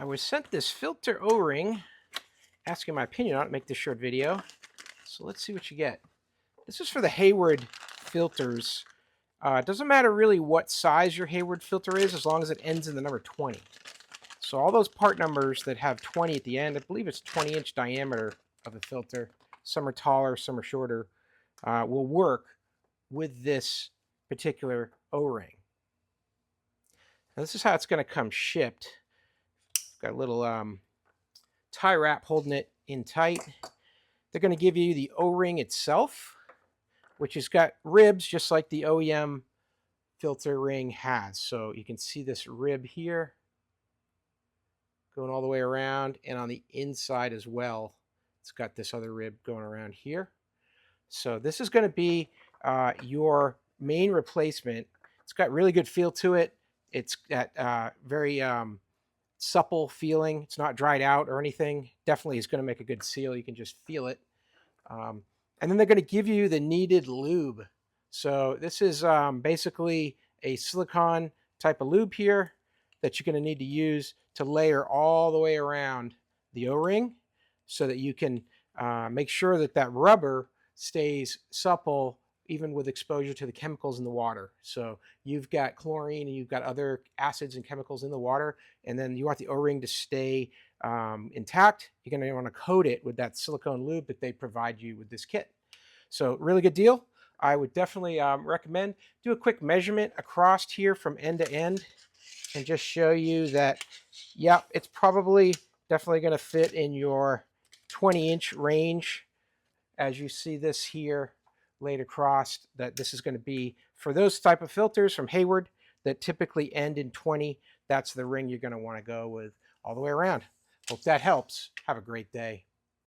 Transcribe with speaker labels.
Speaker 1: I was sent this filter O-ring, asking my opinion on it, make this short video. So let's see what you get. This is for the Hayward filters. It doesn't matter really what size your Hayward filter is, as long as it ends in the number 20. So all those part numbers that have 20 at the end, I believe it's 20-inch diameter of the filter. Some are taller, some are shorter, will work with this particular O-ring. Now this is how it's going to come shipped. Got a little tie wrap holding it in tight. They're going to give you the O-ring itself, which has got ribs just like the OEM filter ring has. So you can see this rib here going all the way around, and on the inside as well, it's got this other rib going around here. So this is going to be your main replacement. It's got really good feel to it. It's got very supple feeling. It's not dried out or anything. Definitely is going to make a good seal. You can just feel it. And then they're going to give you the needed lube. So this is basically a silicone type of lube here that you're going to need to use to layer all the way around the O-ring so that you can make sure that that rubber stays supple even with exposure to the chemicals in the water. So you've got chlorine and you've got other acids and chemicals in the water, and then you want the O-ring to stay intact. You're going to want to coat it with that silicone lube that they provide you with this kit. So really good deal. I would definitely recommend. Do a quick measurement across here from end to end and just show you that, yep, it's probably definitely going to fit in your 20-inch range. As you see this here laid across, that this is going to be for those type of filters from Hayward that typically end in 20. That's the ring you're going to want to go with all the way around. Hope that helps. Have a great day.